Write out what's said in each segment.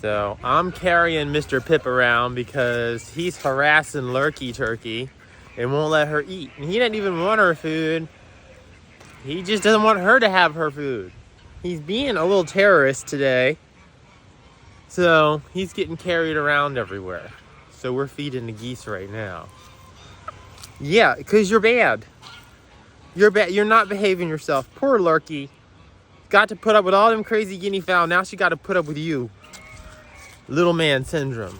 So I'm carrying Mr. Pip around because he's harassing Lurkey Turkey and won't let her eat. And he doesn't even want her food. He just doesn't want her to have her food. He's being a little terrorist today. So he's getting carried around everywhere. So we're feeding the geese right now. Yeah, because you're bad. You're bad. You're not behaving yourself. Poor Lurkey. Got to put up with all them crazy guinea fowl. Now she got to put up with you. Little man syndrome.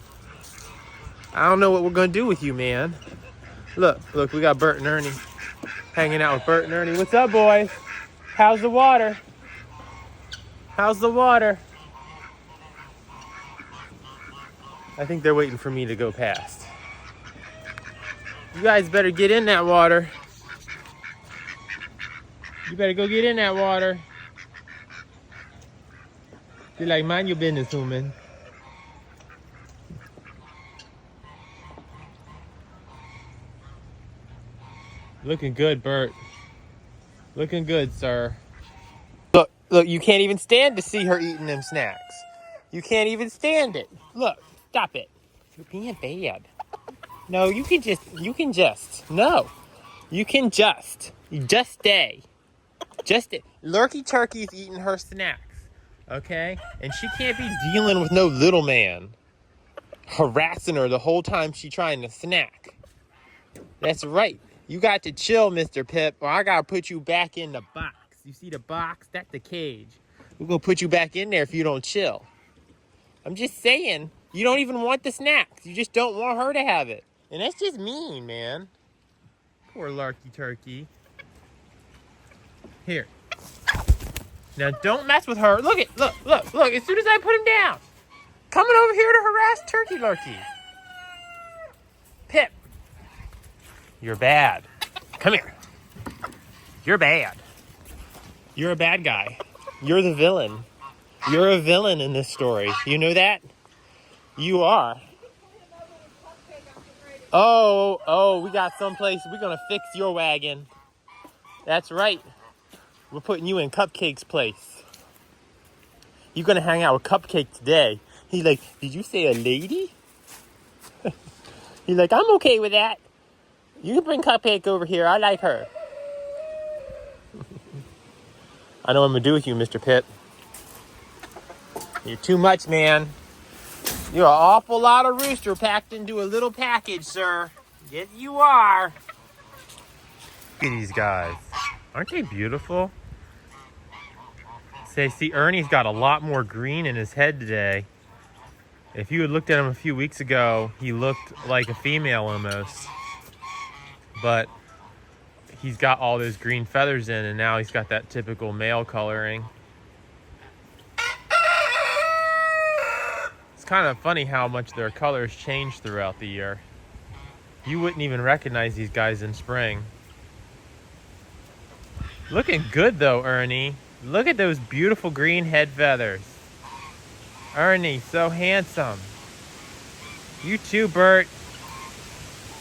I don't know what we're going to do with you, man. Look, we got Bert and Ernie. Hanging out with Bert and Ernie. What's up, boys? How's the water? How's the water? I think they're waiting for me to go past. You guys better get in that water. You better go get in that water. You're like, mind your business, human. Looking good, Bert. Looking good, sir. Look, you can't even stand to see her eating them snacks. You can't even stand it. Look, stop it. You're being bad. No, you can just, no. You can just stay. Lurkey Turkey's eating her snacks, okay? And she can't be dealing with no little man harassing her the whole time she's trying to snack. That's right. You got to chill, Mr. Pip, or I gotta put you back in the box. You see the box? That's the cage. We're gonna put you back in there if you don't chill. I'm just saying, you don't even want the snacks. You just don't want her to have it. And that's just mean, man. Poor Lurkey Turkey. Here. Now don't mess with her. Look. As soon as I put him down. Coming over here to harass Turkey Lurkey. Pip. You're bad. Come here. You're bad. You're a bad guy. You're the villain. You're a villain in this story. You know that? You are. Oh, we got someplace. We're going to fix your wagon. That's right. We're putting you in Cupcake's place. You're going to hang out with Cupcake today. He's like, did you say a lady? He's like, I'm okay with that. You can bring Cupcake over here. I like her. I know what I'm going to do with you, Mr. Pip. You're too much, man. You're an awful lot of rooster packed into a little package, sir. Yes, you are. Look at these guys. Aren't they beautiful? See, Ernie's got a lot more green in his head today. If you had looked at him a few weeks ago, he looked like a female almost. But he's got all those green feathers in, and now he's got that typical male coloring. It's kind of funny how much their colors change throughout the year. You wouldn't even recognize these guys in spring. Looking good though, Ernie. Look at those beautiful green head feathers. Ernie, so handsome. You too, Bert.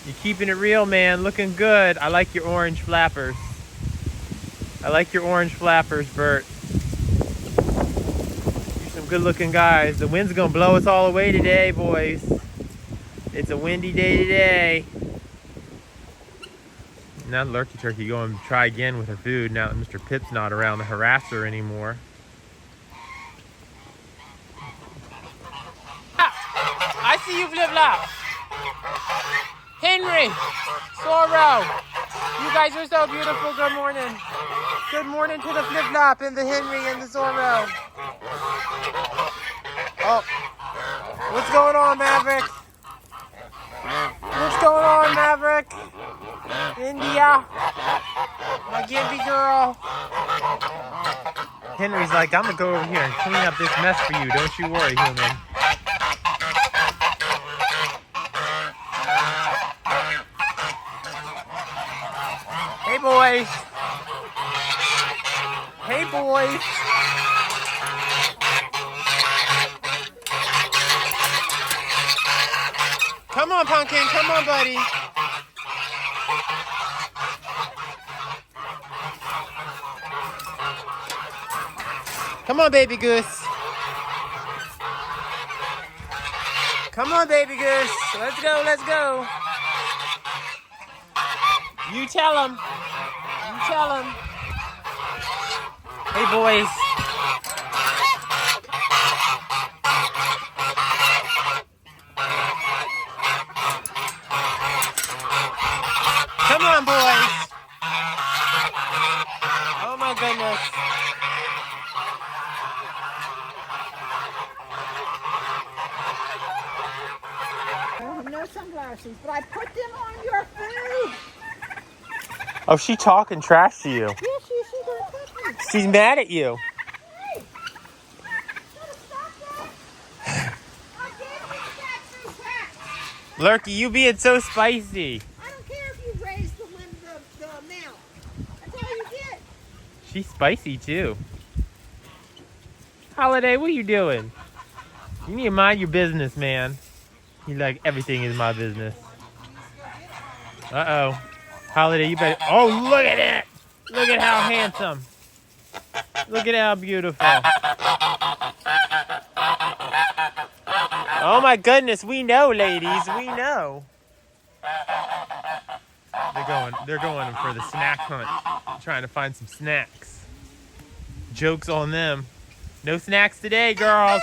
You're keeping it real, man. Looking good. I like your orange flappers. Bert. You're some good-looking guys. The wind's gonna blow us all away today, boys. It's a windy day today. Now Lurkey Turkey going to try again with her food now that Mr. Pip's not around to harass her anymore. I see you, Flip-Flop. Henry, Sorrow, you guys are so beautiful. Good morning. Good morning to the Flip-Flop and the Henry and the Sorrow. Oh, what's going on, Maverick? What's going on, Maverick? India, my Gimpy girl. Henry's like, I'm gonna go over here and clean up this mess for you. Don't you worry, human. Hey, boys. Hey, boys. Come on, Pumpkin. Come on, buddy. Come on, baby goose. Come on, baby goose. Let's go, let's go. You tell him. You tell him. Hey, boys. Come on, boys. Oh, my goodness. No sunglasses, but I put them on your food. Oh, she talking trash to you. Yeah, she's gonna touch me. She's mad at you. Hey, stop that. I gave you that through text. Lurkey, you being so spicy. I don't care if you raised the amount. That's all you did. She's spicy, too. Holiday, what are you doing? You need to mind your business, man. You like, everything is my business. Uh-oh. Holiday, you better... Oh, look at it! Look at how handsome. Look at how beautiful. Oh, my goodness. We know, ladies. We know. They're going for the snack hunt. Trying to find some snacks. Joke's on them. No snacks today, girls.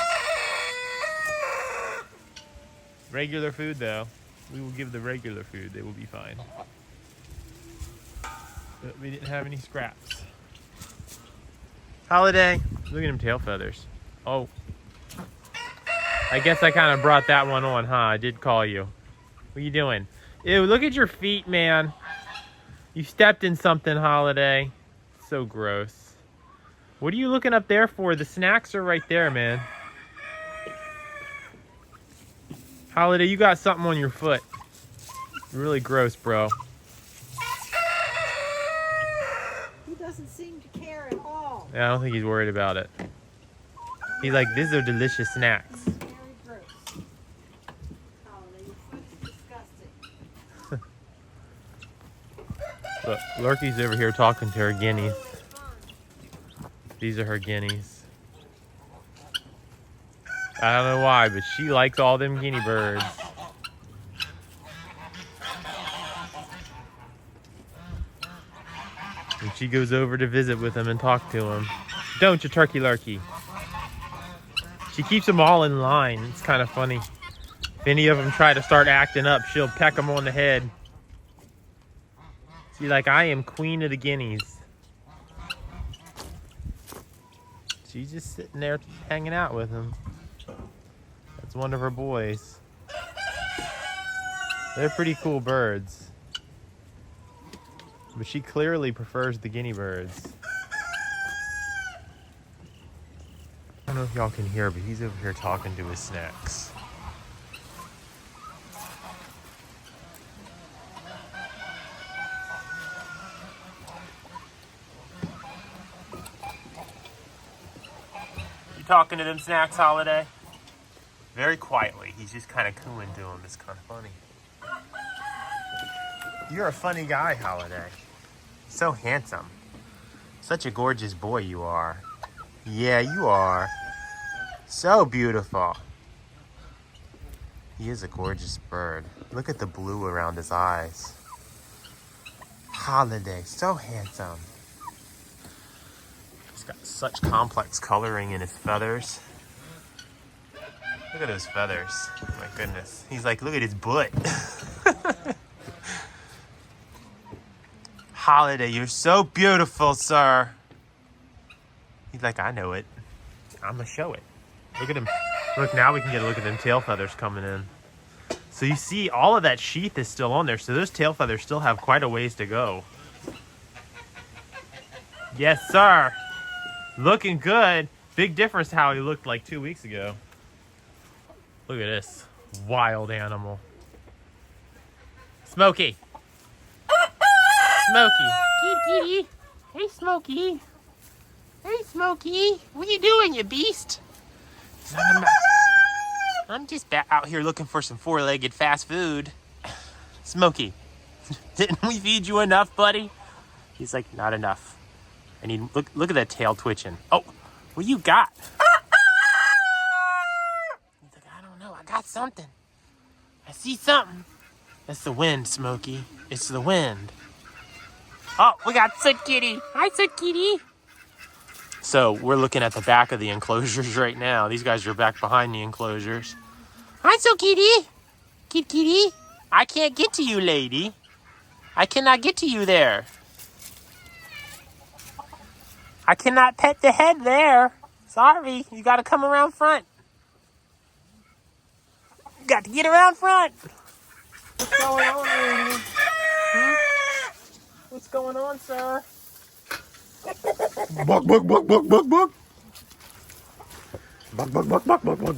Regular food, though. We will give the regular food. They will be fine. But we didn't have any scraps. Holiday. Look at them tail feathers. Oh. I guess I kind of brought that one on, huh? I did call you. What are you doing? Ew, look at your feet, man. You stepped in something, Holiday. So gross. What are you looking up there for? The snacks are right there, man. Holiday, you got something on your foot. Really gross, bro. He doesn't seem to care at all. Yeah, I don't think he's worried about it. He's like, these are delicious snacks. Very gross. Holiday, your foot is disgusting. Look, Lurkey's over here talking to her guineas. These are her guineas. I don't know why, but she likes all them guinea birds. And she goes over to visit with them and talk to them. Don't you, Turkey Lurkey? She keeps them all in line. It's kind of funny. If any of them try to start acting up, she'll peck them on the head. She's like, I am queen of the guineas. She's just sitting there hanging out with him. That's one of her boys. They're pretty cool birds. But she clearly prefers the guinea birds. I don't know if y'all can hear, but he's over here talking to his snacks. You talking to them snacks, Holiday? Very quietly. He's just kind of cooing to him. It's kind of funny. You're a funny guy, Holiday. So handsome. Such a gorgeous boy you are. Yeah, you are. So beautiful. He is a gorgeous bird. Look at the blue around his eyes. Holiday, so handsome. He's got such complex coloring in his feathers. Look at those feathers. Oh my goodness. He's like, look at his butt. Holiday, you're so beautiful, sir. He's like, I know it. I'm gonna show it. Look at him. Look, now we can get a look at them tail feathers coming in. So you see, all of that sheath is still on there. So those tail feathers still have quite a ways to go. Yes, sir. Looking good. Big difference how he looked like 2 weeks ago. Look at this wild animal. Smokey. Smokey. Kitty. Hey, Smokey. Hey, Smokey. What are you doing, you beast? I'm just out here looking for some four-legged fast food. Smokey, didn't we feed you enough, buddy? He's like, not enough. I need, look at that tail twitching. Oh, what you got? He's like, I don't know, I got something. I see something. That's the wind, Smokey. It's the wind. Oh, we got Soot Kitty. Hi, Soot Kitty. So we're looking at the back of the enclosures right now. These guys are back behind the enclosures. Hi, Soot Kitty. Kitty. I can't get to you, lady. I cannot get to you there. I cannot pet the head there. Sorry, you gotta come around front. You got to get around front. What's going on, lady? What's going on, sir? Buck.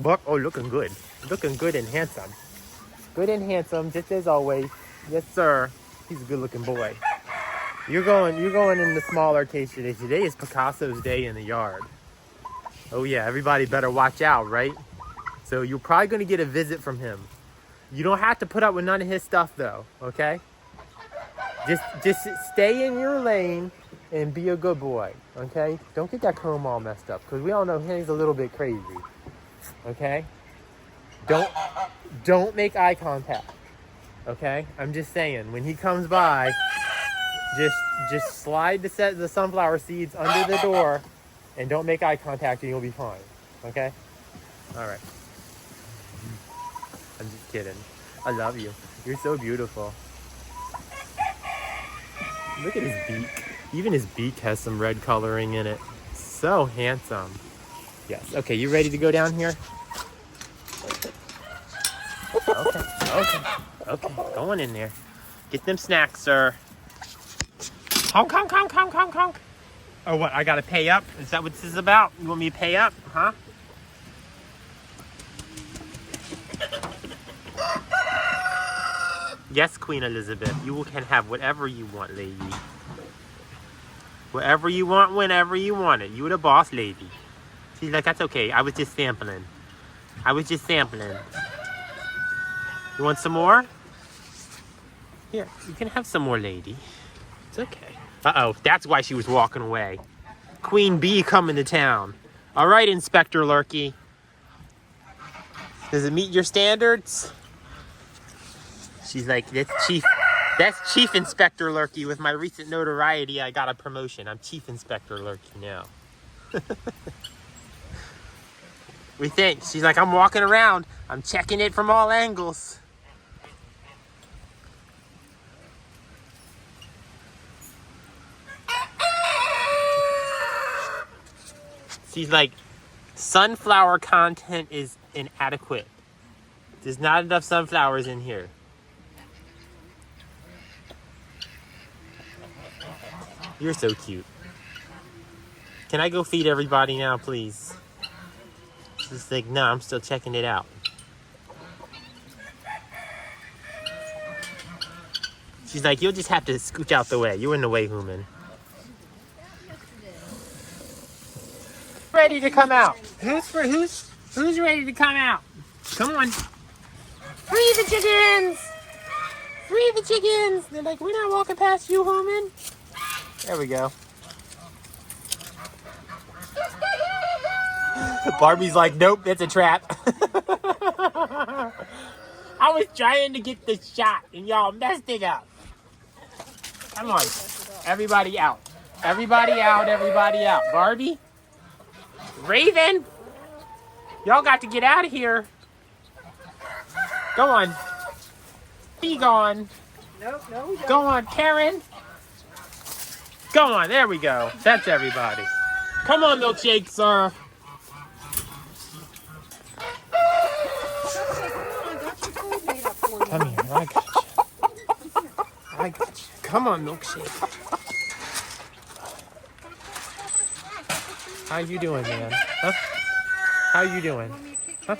Buck. Oh, looking good. Looking good and handsome. Good and handsome, just as always. Yes, sir. He's a good-looking boy. You're going in the smaller case today. Today is Picasso's day in the yard. Oh yeah, everybody better watch out, right? So you're probably going to get a visit from him. You don't have to put up with none of his stuff though, okay? Just stay in your lane and be a good boy, okay? Don't get that comb all messed up, because we all know he's a little bit crazy, okay? Don't make eye contact, okay? I'm just saying, when he comes by, just slide the sunflower seeds under the door and don't make eye contact and you'll be fine, okay? All right. I'm just kidding. I love you. You're so beautiful. Look at his beak. Even his beak has some red coloring in it. So handsome. Yes. Okay, you ready to go down here? Okay. Go on in there. Get them snacks, sir. Honk. Oh, what? I gotta pay up? Is that what this is about? You want me to pay up? Huh? Yes, Queen Elizabeth. You can have whatever you want, lady. Whatever you want, whenever you want it. You the boss lady. She's like, that's okay. I was just sampling. You want some more? Here, you can have some more, lady. It's okay. Uh-oh, that's why she was walking away. Queen Bee coming to town. All right, Inspector Lurkey. Does it meet your standards? She's like, that's Chief Inspector Lurkey. With my recent notoriety, I got a promotion. I'm Chief Inspector Lurkey now. We think. She's like, I'm walking around. I'm checking it from all angles. She's like, sunflower content is inadequate. There's not enough sunflowers in here. You're so cute. Can I go feed everybody now, please? She's like, no, I'm still checking it out. She's like, you'll just have to scooch out the way. You're in the way, human. Ready to come out? Who's ready to come out? Come on. Free the chickens! Free the chickens! They're like, we're not walking past you, human. There we go. Barbie's like, nope, it's a trap. I was trying to get the shot and y'all messed it up. Come on. Everybody out. Everybody out. Barbie? Raven? Y'all got to get out of here. Go on. Be gone. Nope, no, we don't. Go on, Karen. Go on, there we go. That's everybody. Come on, milkshake, sir. Come here, I got you. Come on, milkshake. How you doing, man? Huh? How you doing? Huh?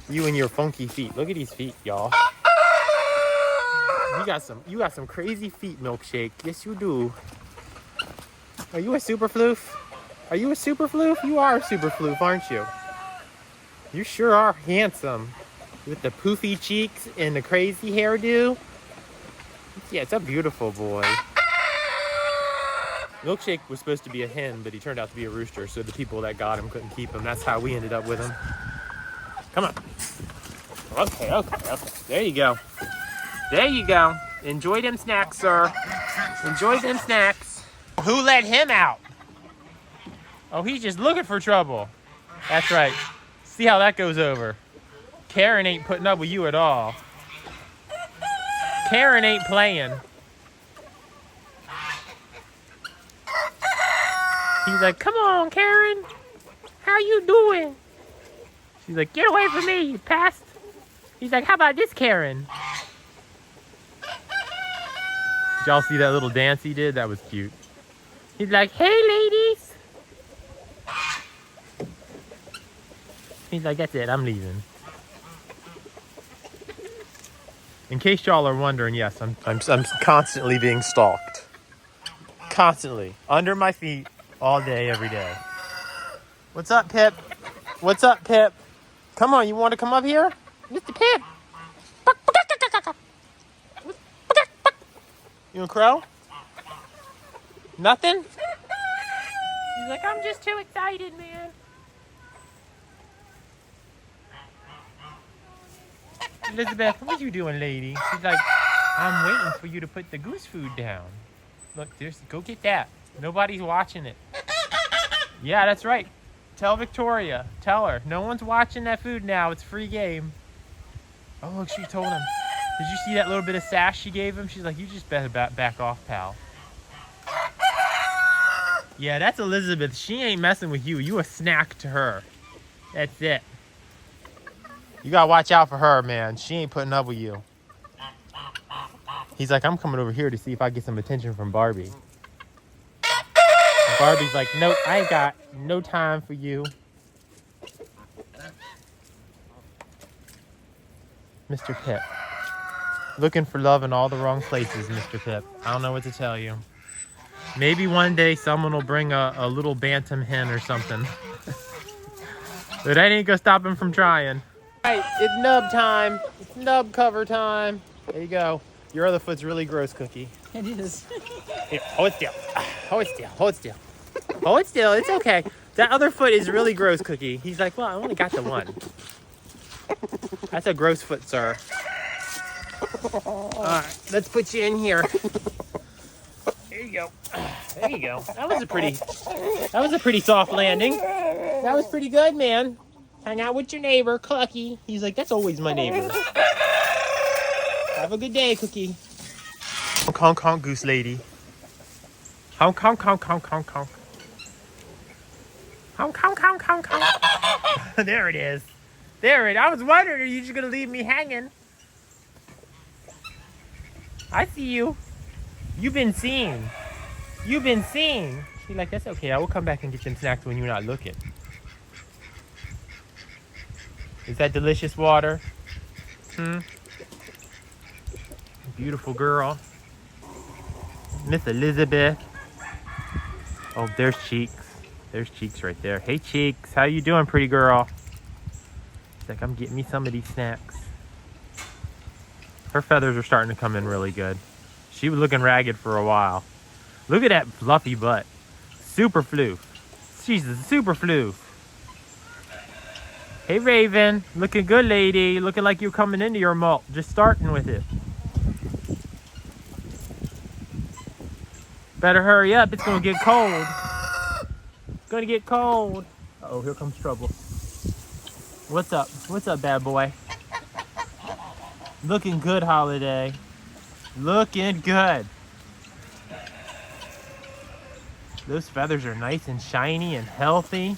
You and your funky feet. Look at these feet, y'all. You got some crazy feet, milkshake. Yes, you do. Are you a super floof? Are you a super floof? You are a super floof, aren't you? You sure are handsome. With the poofy cheeks and the crazy hairdo. Yeah, it's a beautiful boy. Milkshake was supposed to be a hen, but he turned out to be a rooster, so the people that got him couldn't keep him. That's how we ended up with him. Come on. Okay, okay, okay. There you go. There you go. Enjoy them snacks, sir. Enjoy them snacks. Who let him out? Oh, he's just looking for trouble. That's right. See how that goes over. Karen ain't putting up with you at all. Karen ain't playing. He's like, come on, Karen. How you doing? She's like, get away from me, you pest. He's like, how about this, Karen? Did y'all see that little dance he did? That was cute. He's like, hey, ladies. He's like, that's it, I'm leaving. In case y'all are wondering, yes, I'm constantly being stalked. Constantly. Under my feet, all day, every day. What's up, Pip? What's up, Pip? Come on, you want to come up here? Mr. Pip. You a crow? Nothing? He's like, I'm just too excited, man. Elizabeth, what are you doing, lady? She's like, I'm waiting for you to put the goose food down. Look, go get that. Nobody's watching it. Yeah, that's right. Tell Victoria. Tell her. No one's watching that food now. It's free game. Oh, look, she told him. Did you see that little bit of sass she gave him? She's like, you just better back off, pal. Yeah, that's Elizabeth. She ain't messing with you. You a snack to her. That's it. You gotta watch out for her, man. She ain't putting up with you. He's like, I'm coming over here to see if I get some attention from Barbie. Barbie's like, nope, I ain't got no time for you. Mr. Pip. Looking for love in all the wrong places, Mr. Pip. I don't know what to tell you. Maybe one day someone will bring a little bantam hen or something. But that ain't gonna stop him from trying. All right, it's nub time. It's nub cover time. There you go. Your other foot's really gross, Cookie. It is. Here, hold it still. Hold it still. Hold it still. Hold it still. It's okay. That other foot is really gross, Cookie. He's like, well, I only got the one. That's a gross foot, sir. All right, let's put you in here. There you go. There you go. That was a pretty soft landing. That was pretty good, man. Hang out with your neighbor, Clucky. He's like, that's always my neighbor. Have a good day, Cookie. Honk, honk, honk, goose lady. Honk, honk, honk, honk, honk, honk. Honk, honk, honk, honk, honk. There it is. There it is. I was wondering, are you just going to leave me hanging? I see you. You've been seen. You've been seen. She's like, that's okay. I will come back and get some snacks when you're not looking. Is that delicious water? Beautiful girl. Miss Elizabeth. Oh, there's Cheeks. There's Cheeks right there. Hey, Cheeks. How you doing, pretty girl? She's like, I'm getting me some of these snacks. Her feathers are starting to come in really good. She was looking ragged for a while. Look at that fluffy butt. Super floof. She's a super floof. Hey, Raven. Looking good, lady. Looking like you're coming into your molt. Just starting with it. Better hurry up. It's going to get cold. It's going to get cold. Uh-oh, here comes trouble. What's up? What's up, bad boy? Looking good, Holiday. Looking good. Those feathers are nice and shiny and healthy.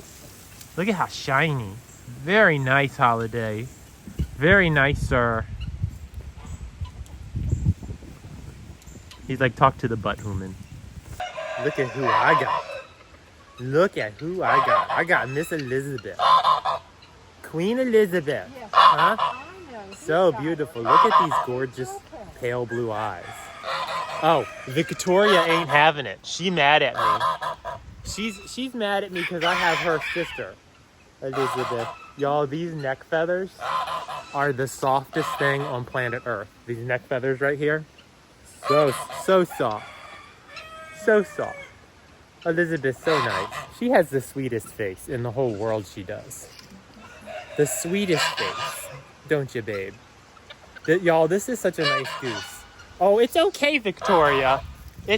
Look at how shiny. Very nice, Holiday. Very nice, sir. He's like, talk to the butt woman. Look at who I got. Look at who I got. I got Miss Elizabeth. Queen Elizabeth. Yes. Huh? I know. So beautiful. Look at these gorgeous pale blue eyes. Oh, Victoria ain't having it. She mad at me. She's mad at me because I have her sister, Elizabeth. Y'all, these neck feathers are the softest thing on planet Earth. These neck feathers right here. So soft. So soft. Elizabeth's so nice. She has the sweetest face in the whole world, she does. The sweetest face. Don't you, babe? Y'all, this is such a nice goose. Oh, it's okay, Victoria.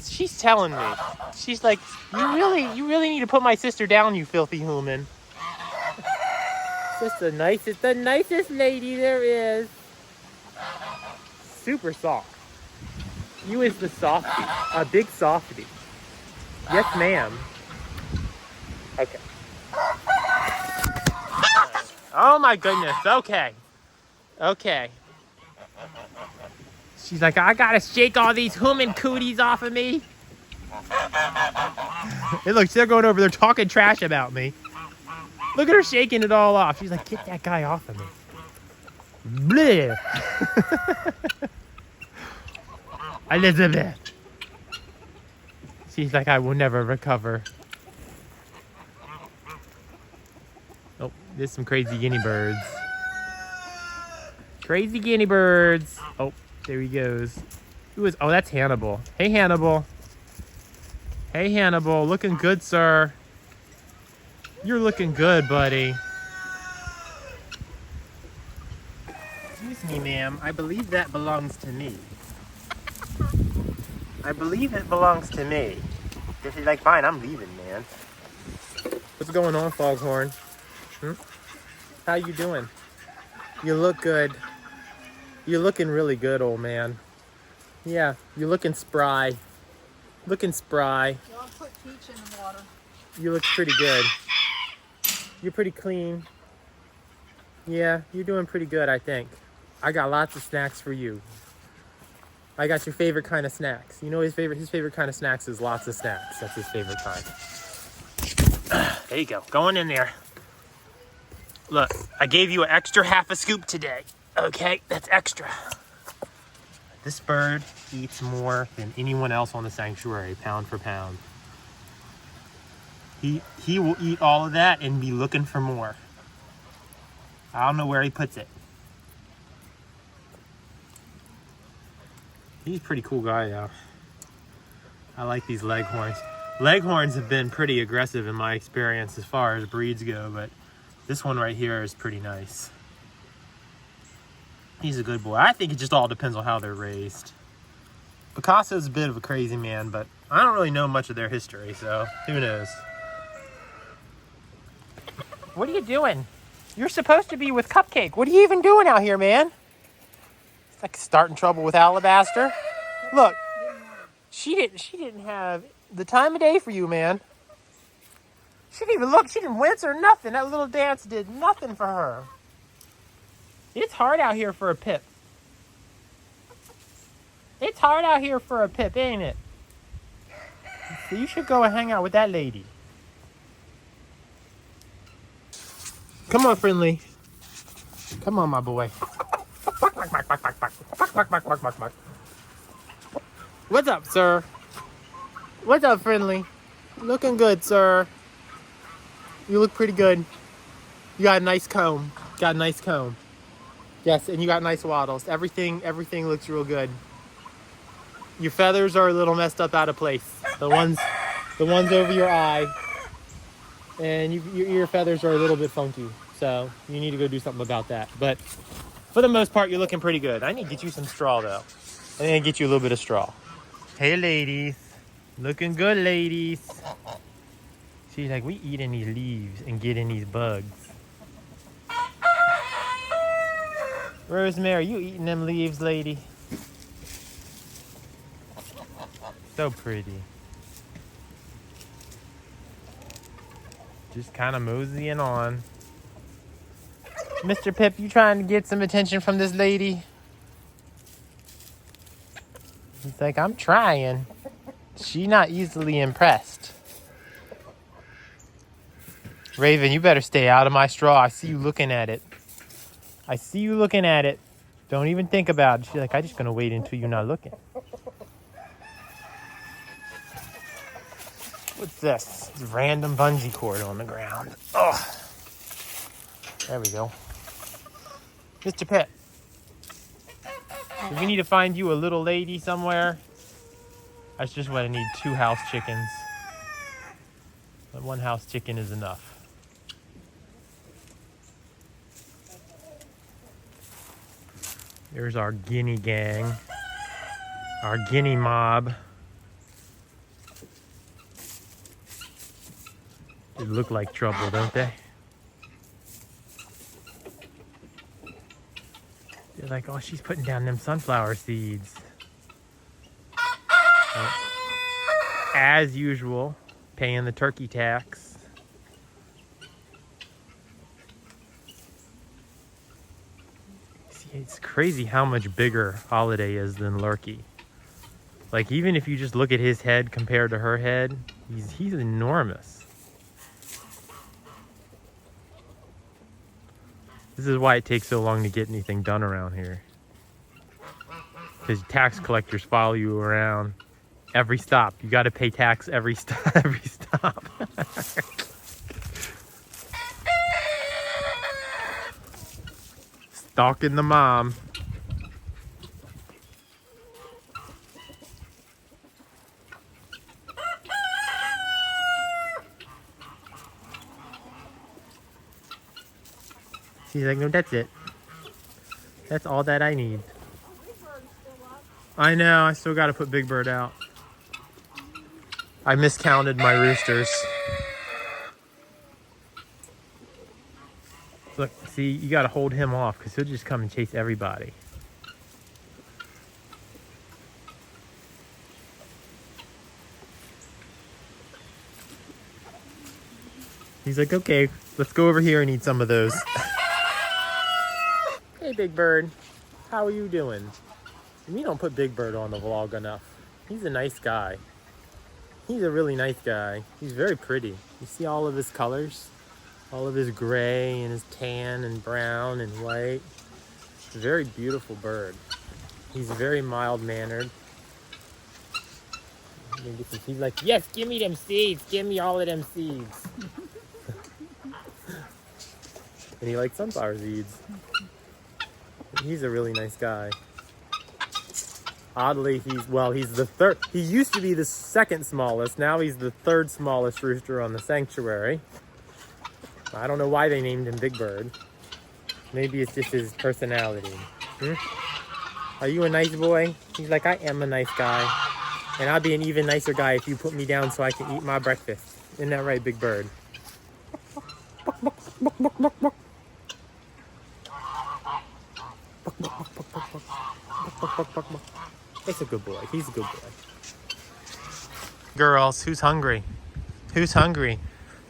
She's telling me. She's like, you really need to put my sister down, you filthy human. Just the nicest lady there is. Super soft. You is the softie, a big softie. Yes, ma'am. Okay. Oh my goodness. Okay. Okay. She's like, I gotta shake all these human cooties off of me. Hey, look, they're going over there talking trash about me. Look at her shaking it all off. She's like, get that guy off of me. Bleh. Elizabeth. She's like, I will never recover. Oh, there's some crazy guinea birds. Crazy guinea birds. Oh, there he goes. Who is? Oh, that's Hannibal. Hey, Hannibal. Hey, Hannibal. Looking good, sir. You're looking good, buddy. Excuse me, ma'am. I believe that belongs to me. I believe it belongs to me. If you're like, fine, I'm leaving, man. What's going on, Foghorn? How you doing? You look good. You're looking really good, old man. Yeah, you're looking spry. Looking spry. Y'all put Peach in the water. You look pretty good. You're pretty clean. Yeah, you're doing pretty good, I think. I got lots of snacks for you. I got your favorite kind of snacks. You know his favorite kind of snacks is lots of snacks. That's his favorite kind. There you go. Going in there. Look, I gave you an extra half a scoop today. Okay, that's extra. This bird eats more than anyone else on the sanctuary, pound for pound. He will eat all of that and be looking for more. I don't know where he puts it. He's a pretty cool guy, though. I like these leghorns. Leghorns have been pretty aggressive in my experience as far as breeds go, but this one right here is pretty nice. He's a good boy. I think it just all depends on how they're raised. Picasso's a bit of a crazy man, but I don't really know much of their history, so who knows? What are you doing? You're supposed to be with Cupcake. What are you even doing out here, man? It's like starting trouble with Alabaster. Look, she didn't have the time of day for you, man. She didn't even look. She didn't wince or nothing. That little dance did nothing for her. It's hard out here for a pip. It's hard out here for a pip, ain't it? So you should go and hang out with that lady. Come on, friendly. Come on, my boy. What's up, sir? What's up, friendly? Looking good, sir. You look pretty good. You got a nice comb. Got a nice comb. Yes, and you got nice wattles. Everything looks real good. Your feathers are a little messed up out of place. The ones over your eye. And your ear feathers are a little bit funky. So you need to go do something about that. But for the most part, you're looking pretty good. I need to get you some straw, though. I need to get you a little bit of straw. Hey, ladies. Looking good, ladies. She's like, we eating these leaves and getting these bugs. Rosemary, you eating them leaves, lady? So pretty. Just kind of moseying on. Mr. Pip, you trying to get some attention from this lady? He's like, I'm trying. She not easily impressed. Raven, you better stay out of my straw. I see you looking at it. I see you looking at it. Don't even think about it. She's like, I'm just going to wait until you're not looking. What's this? It's random bungee cord on the ground. Oh, there we go. Mr. Pet, do we need to find you a little lady somewhere? That's just what I need, 2 house chickens. But 1 house chicken is enough. There's our guinea gang, our guinea mob. They look like trouble, don't they? They're like, oh, she's putting down them sunflower seeds. As usual, paying the turkey tax. See, it's crazy how much bigger Holiday is than Lurkey. Like, even if you just look at his head compared to her head, he's enormous. This is why it takes so long to get anything done around here. Because tax collectors follow you around every stop. You got to pay tax every stop. Every stop. Stalking the mom. She's like, no, that's it. That's all that I need. I know, I still got to put Big Bird out. I miscounted my roosters. Look, see, you got to hold him off because he'll just come and chase everybody. He's like, okay, let's go over here and eat some of those. Hey, Big Bird. How are you doing? We don't put Big Bird on the vlog enough. He's a nice guy. He's a really nice guy. He's very pretty. You see all of his colors? All of his gray and his tan and brown and white. It's a very beautiful bird. He's very mild-mannered. He's like, yes, give me them seeds. Give me all of them seeds. And he likes sunflower seeds. He's a really nice guy. Oddly, he's the third. He used to be the second smallest. Now he's the third smallest rooster on the sanctuary. I don't know why they named him Big Bird. Maybe it's just his personality. Are you a nice boy? He's like, I am a nice guy. And I'll be an even nicer guy if you put me down so I can eat my breakfast. Isn't that right, Big Bird? It's a good boy. He's a good boy. Girls, who's hungry? Who's hungry?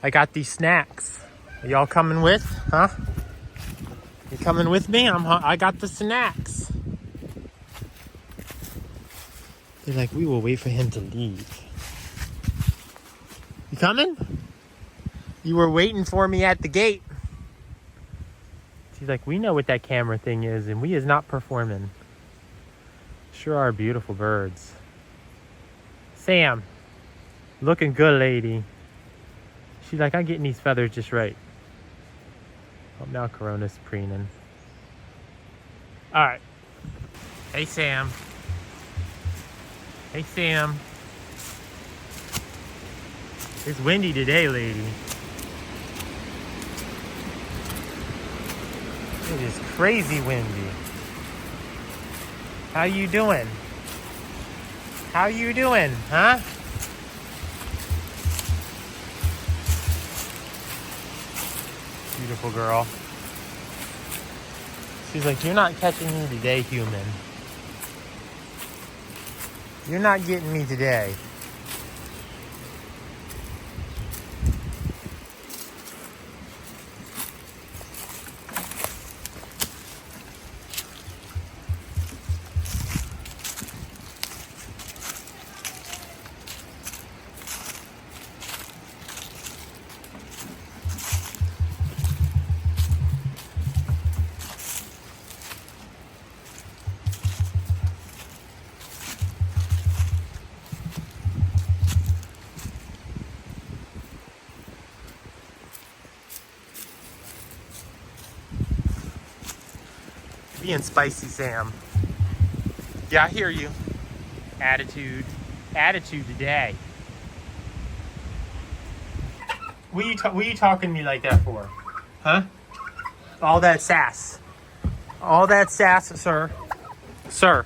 I got these snacks. Are y'all coming with? Huh? You coming with me? I got the snacks. They're like, we will wait for him to leave. You coming? You were waiting for me at the gate. She's like, we know what that camera thing is, and we is not performing. Sure are beautiful birds. Sam, looking good, lady. She's like, I'm getting these feathers just right. Oh, now Corona's preening. All right. Hey, Sam. Hey, Sam. It's windy today, lady. It is crazy windy. How you doing? How you doing, huh? Beautiful girl. She's like, you're not catching me today, human. You're not getting me today. Being spicy, Sam. Yeah, I hear you. Attitude today. What are you talking to me like that for? Huh? All that sass. All that sass, sir. Sir,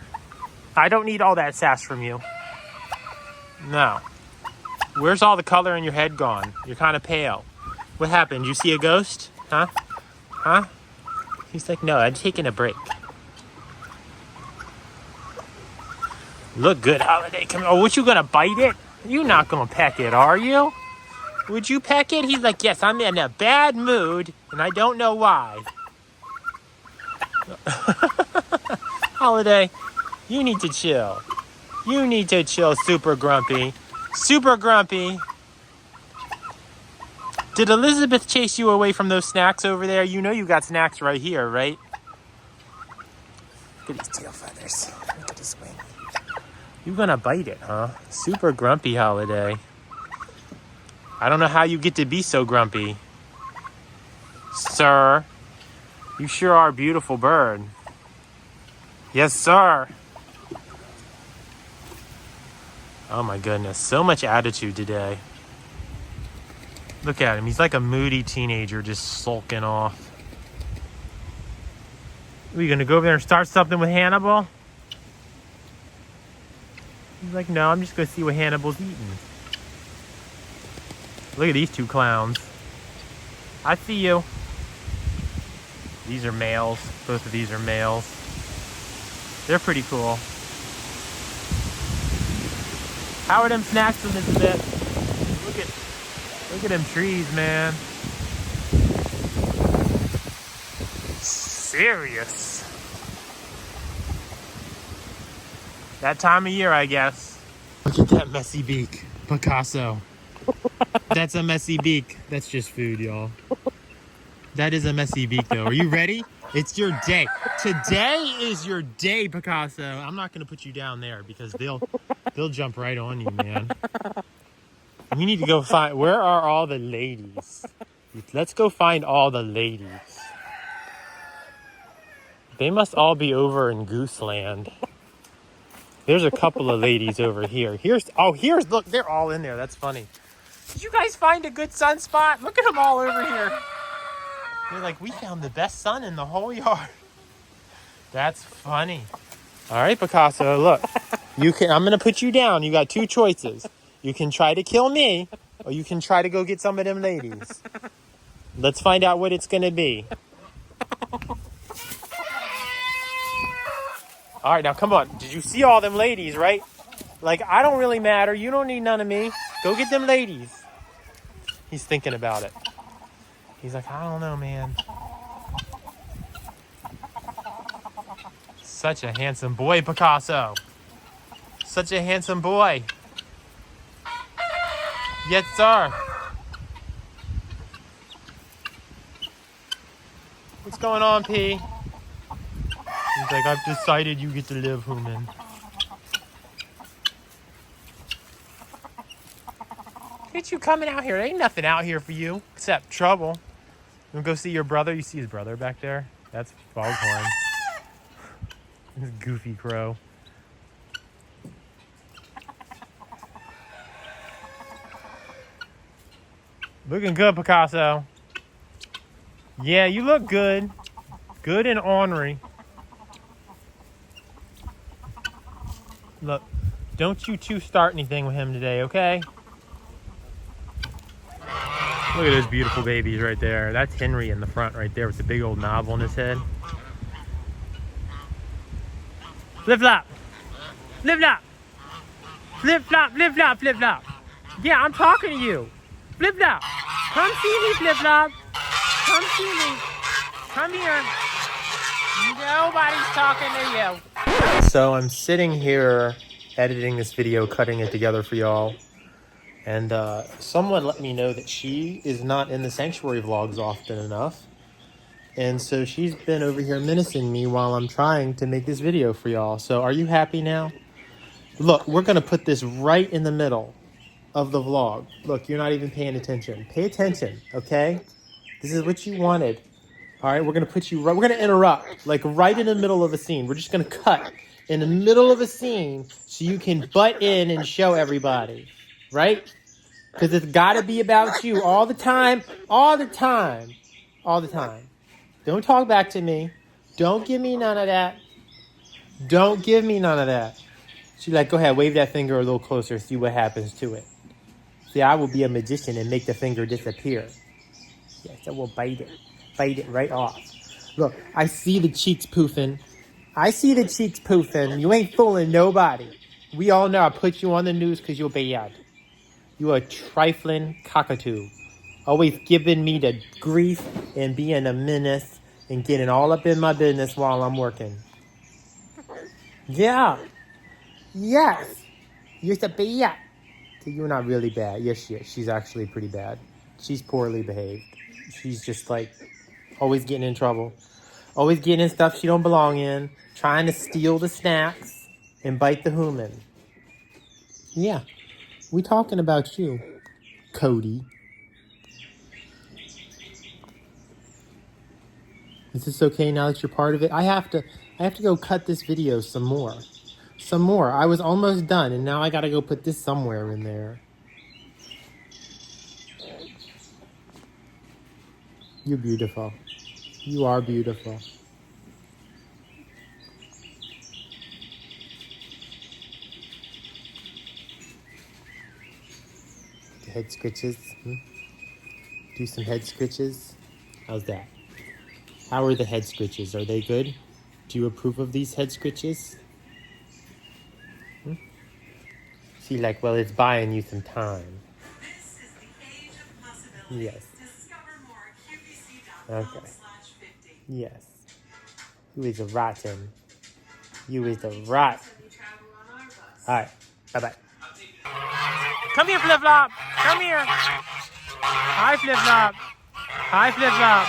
I don't need all that sass from you. No. Where's all the color in your head gone? You're kind of pale. What happened? You see a ghost? Huh? Huh? He's like, no, I'm taking a break. Look good, Holiday. Come on. Oh, what, you gonna bite it? You're not gonna peck it, are you? Would you peck it? He's like, yes, I'm in a bad mood, and I don't know why. Holiday, you need to chill. You need to chill, Super Grumpy. Super Grumpy. Did Elizabeth chase you away from those snacks over there? You know you got snacks right here, right? Look at these tail feathers. Look at this wing. You gonna bite it, huh? Super Grumpy, Holiday. I don't know how you get to be so grumpy. Sir, you sure are a beautiful bird. Yes, sir. Oh my goodness, so much attitude today. Look at him, he's like a moody teenager just sulking off. Are you gonna go over there and start something with Hannibal? He's like, no, I'm just gonna see what Hannibal's eating. Look at these two clowns. I see you. These are males. Both of these are males. They're pretty cool. How are them snacks, Elizabeth? Look at them trees, man. Serious. That time of year, I guess. Look at that messy beak. Picasso. That's a messy beak. That's just food, y'all. That is a messy beak, though. Are you ready? It's your day. Today is your day, Picasso. I'm not going to put you down there because they'll jump right on you, man. We need to go find... Where are all the ladies? Let's go find all the ladies. They must all be over in Gooseland. There's a couple of ladies over here. Look, they're all in there. That's funny. Did you guys find a good sunspot? Look at them all over here. They're like, we found the best sun in the whole yard. That's funny. All right, Picasso, look. I'm going to put you down. You got two choices. You can try to kill me, or you can try to go get some of them ladies. Let's find out what it's going to be. All right, now come on. Did you see all them ladies, right? Like, I don't really matter. You don't need none of me. Go get them ladies. He's thinking about it. He's like, I don't know, man. Such a handsome boy, Picasso. Such a handsome boy. Yes, sir. What's going on, P? He's like, I've decided you get to live, human. Look at you coming out here. There ain't nothing out here for you except trouble. You wanna go see your brother? You see his brother back there? That's Foghorn. This goofy crow. Looking good, Picasso. Yeah, you look good. Good and ornery. Look, don't you two start anything with him today, okay? Look at those beautiful babies right there. That's Henry in the front right there with the big old knob on his head. Flip-flop. Flip-flop. Flip-flop, flip-flop, flip-flop. Yeah, I'm talking to you. Flip-flop. Come see me, Flip-flop. Come see me. Come here. Nobody's talking to you. So I'm sitting here editing this video, cutting it together for y'all. And someone let me know that she is not in the sanctuary vlogs often enough. And so she's been over here menacing me while I'm trying to make this video for y'all. So are you happy now? Look, we're going to put this right in the middle of the vlog. Look, you're not even paying attention. Pay attention, okay? This is what you wanted. All right, we're going to put you right. We're going to interrupt, like right in the middle of a scene. We're just going to cut in the middle of a scene so you can butt in and show everybody, right? Because it's got to be about you all the time, all the time, all the time. Don't talk back to me. Don't give me none of that. Don't give me none of that. She's like, go ahead, wave that finger a little closer, see what happens to it. See, I will be a magician and make the finger disappear. Yes, I will bite it right off. Look, I see the cheeks poofing. I see the cheeks poofing. You ain't fooling nobody. We all know I put you on the news because you're bad. You a trifling cockatoo. Always giving me the grief and being a menace and getting all up in my business while I'm working. Yeah. Yes. You're so bad. So you're not really bad. Yes, she is. She's actually pretty bad. She's poorly behaved. She's just like always getting in trouble. Always getting in stuff she don't belong in. Trying to steal the snacks and bite the human. Yeah. We talking about you, Cody. Is this okay now that you're part of it? I have to go cut this video some more. Some more. I was almost done and now I gotta go put this somewhere in there. You're beautiful. You are beautiful. The head scritches. Do some head scritches. How's that? How are the head scritches? Are they good? Do you approve of these head scritches? She like, well, it's buying you some time. This is the age of possibility. Yes. Discover more at qvc.com/50. Okay. Yes. You is a rotten. You is a rot. Alright. Bye-bye. Come here, Flip Flop. Come here. Hi, Flip Flop. Hi, Flip Flop.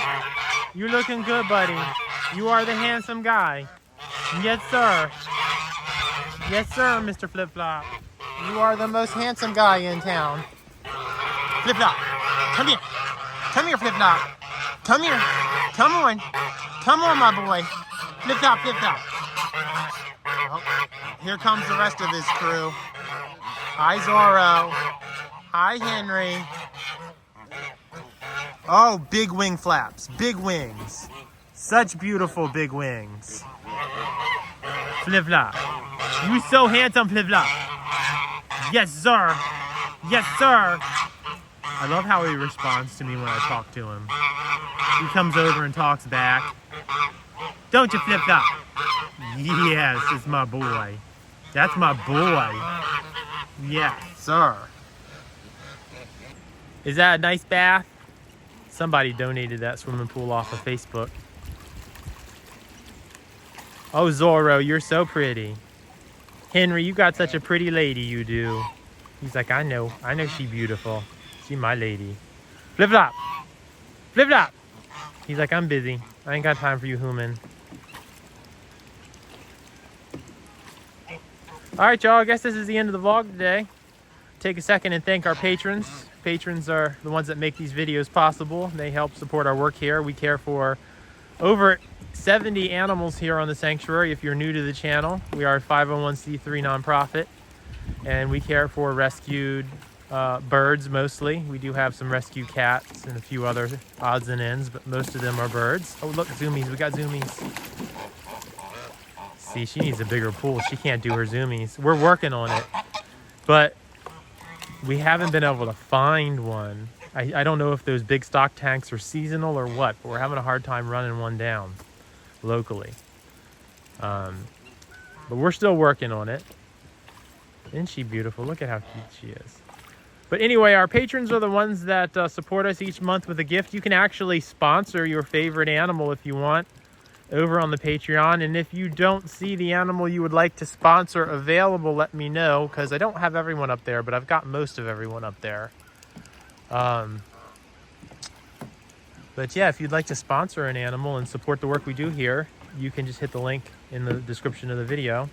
You looking good, buddy. You are the handsome guy. Yes, sir. Yes, sir, Mr. Flip Flop. You are the most handsome guy in town. Flip Flop. Come here. Come here, Flip Flop. Come here. Come on. Come on, my boy. Flip Flop, Flip Flop. Oh, here comes the rest of his crew. Hi, Zorro. Hi, Henry. Oh, big wing flaps. Big wings. Such beautiful big wings. Flip Flop. You so handsome, Flip Flop. Yes, sir. Yes, sir. I love how he responds to me when I talk to him. He comes over and talks back. Don't you, Flip Flop? Yes, it's my boy. That's my boy. Yes, sir. Is that a nice bath? Somebody donated that swimming pool off of Facebook. Oh, Zorro, you're so pretty. Henry, you got such a pretty lady, you do. He's like, I know she beautiful. She my lady. Flip Flop. Flip Flop. He's like, I'm busy. I ain't got time for you, human. All right, y'all. I guess this is the end of the vlog today. Take a second and thank our patrons. Patrons are the ones that make these videos possible. They help support our work here. We care for over 70 animals here on the sanctuary. If you're new to the channel, we are a 501c3 nonprofit, and we care for rescued birds mostly. We do have some rescue cats and a few other odds and ends, but most of them are birds. Oh, look, zoomies. We got zoomies. See, she needs a bigger pool. She can't do her zoomies. We're working on it, but we haven't been able to find one. I don't know if those big stock tanks are seasonal or what, but we're having a hard time running one down locally. But we're still working on it. Isn't she beautiful? Look at how cute she is. But anyway, our patrons are the ones that support us each month with a gift. You can actually sponsor your favorite animal if you want over on the Patreon. And if you don't see the animal you would like to sponsor available, let me know, because I don't have everyone up there, but I've got most of everyone up there. But yeah, if you'd like to sponsor an animal and support the work we do here, you can just hit the link in the description of the video.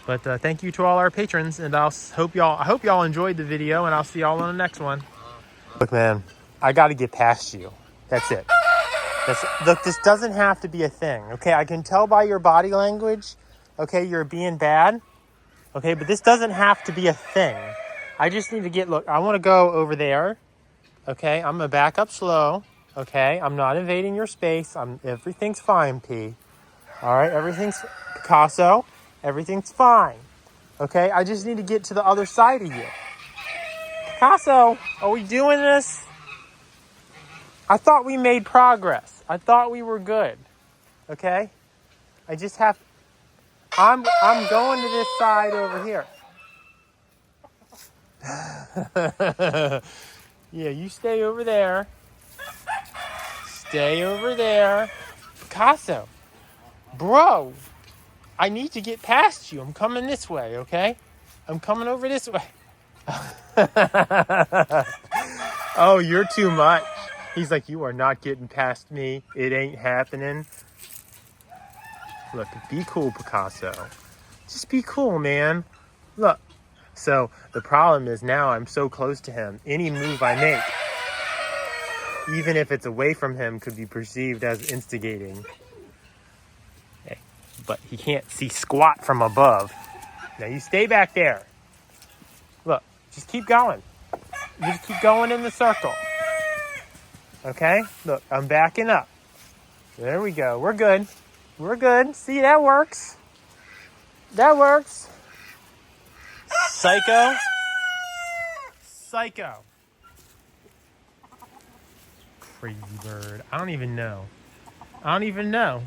But thank you to all our patrons, and I hope y'all enjoyed the video, and I'll see y'all on the next one. Look, man, I got to get past you. That's it. Look, this doesn't have to be a thing, okay? I can tell by your body language, okay, you're being bad, okay? But this doesn't have to be a thing. I just need to look, I want to go over there, okay? I'm going to back up slow, okay? I'm not invading your space. Everything's fine, P. All right, everything's Picasso. Everything's fine. Okay? I just need to get to the other side of you. Picasso, are we doing this? I thought we made progress. I thought we were good. Okay? I just have... I'm going to this side over here. Yeah, you stay over there. Stay over there. Picasso, bro, I need to get past you. I'm coming this way, okay? I'm coming over this way. Oh, you're too much. He's like, you are not getting past me. It ain't happening. Look, be cool, Picasso. Just be cool, man. Look. So the problem is now I'm so close to him. Any move I make, even if it's away from him, could be perceived as instigating. Okay. But he can't see squat from above. Now you stay back there. Look, just keep going. You just keep going in the circle. Okay? Look, I'm backing up. There we go. We're good. We're good. See, that works. That works. Psycho. Psycho. Crazy bird. I don't even know. I don't even know.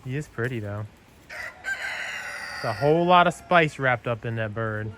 He is pretty, though. There's a whole lot of spice wrapped up in that bird.